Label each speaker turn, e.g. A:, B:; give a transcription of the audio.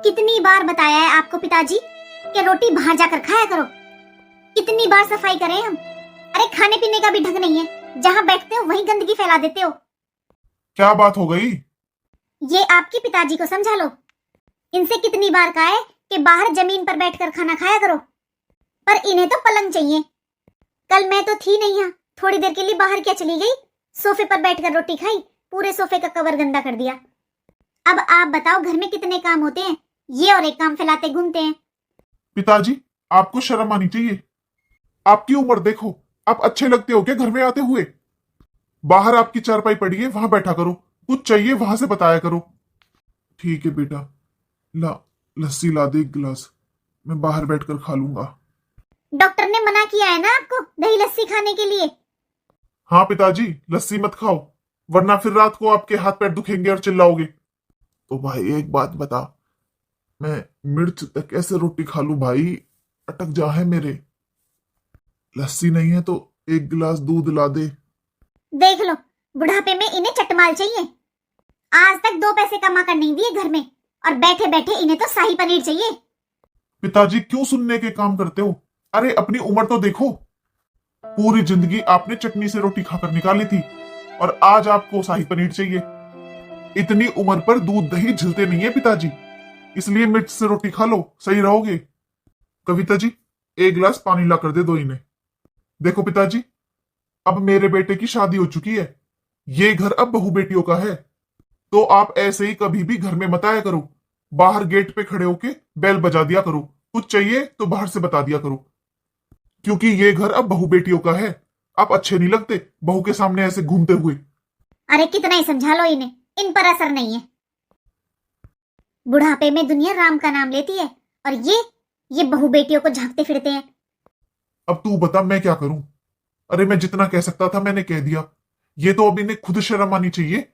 A: कितनी बार बताया है आपको पिताजी कि रोटी बाहर जाकर खाया करो। कितनी बार सफाई करें हम। अरे खाने पीने का भी ढंग नहीं है, जहाँ बैठते हो वहीं गंदगी फैला देते हो।
B: क्या बात हो गई?
A: ये आपके पिताजी को समझा लो। इनसे कितनी बार कहा है कि बाहर जमीन पर बैठकर खाना खाया करो, पर इन्हें तो पलंग चाहिए। कल मैं तो थी नहीं यहाँ, थोड़ी देर के लिए बाहर क्या चली गई, सोफे पर बैठकर रोटी खाई, पूरे सोफे का कवर गंदा कर दिया। अब आप बताओ घर में कितने काम होते हैं, ये और एक काम फैलाते घूमते हैं।
B: पिताजी, आपको शर्म आनी चाहिए। आपकी उम्र देखो, आप अच्छे लगते हो क्या घर में आते हुए? बाहर आपकी चारपाई पड़ी है, वहां बैठा करो। कुछ चाहिए वहां से बताया करो। ठीक है बेटा, ला लस्सी ला दे एक गिलास, मैं बाहर बैठकर खा लूंगा।
A: डॉक्टर ने मना किया है ना आपको दही लस्सी खाने के लिए।
B: हाँ पिताजी, लस्सी मत खाओ, वरना फिर रात को आपके हाथ पैर दुखेंगे और चिल्लाओगे। तो भाई एक बात बता, मैं मिर्च तक कैसे रोटी खा लूं भाई? अटक जा है मेरे। लस्सी नहीं है तो एक गिलास दूध ला दे।
A: देख लो, बुढ़ापे में इन्हें चटमाल चाहिए। आज तक 2 पैसे कमा कर नहीं दिए घर में, और बैठे बैठे इन्हें तो शाही पनीर चाहिए।
B: पिताजी क्यों सुनने के काम करते हो? अरे अपनी उम्र तो देखो। पूरी जिंदगी आपने चटनी से रोटी खाकर निकाली थी, और आज आपको शाही पनीर चाहिए। इतनी उम्र पर दूध दही झिलते नहीं है पिताजी, इसलिए मिर्च से रोटी खा लो, सही रहोगे। कविता जी, एक गिलास पानी ला कर दे दो इन्हें। देखो पिताजी, अब मेरे बेटे की शादी हो चुकी है, ये घर अब बहू बेटियों का है, तो आप ऐसे ही कभी भी घर में मत आया करो। बाहर गेट पे खड़े होके बेल बजा दिया करो, कुछ चाहिए तो बाहर से बता दिया करो, क्योंकि ये घर अब बहू बेटियों का है। आप अच्छे नहीं लगते बहू के सामने ऐसे घूमते हुए।
A: अरे कितना ही समझा लो इन्हें, इन पर असर नहीं है। बुढ़ापे में दुनिया राम का नाम लेती है, और ये बहू बेटियों को झांकते फिरते हैं।
B: अब तू बता मैं क्या करूं? अरे मैं जितना कह सकता था मैंने कह दिया। ये तो अब इन्हें खुद शर्म आनी चाहिए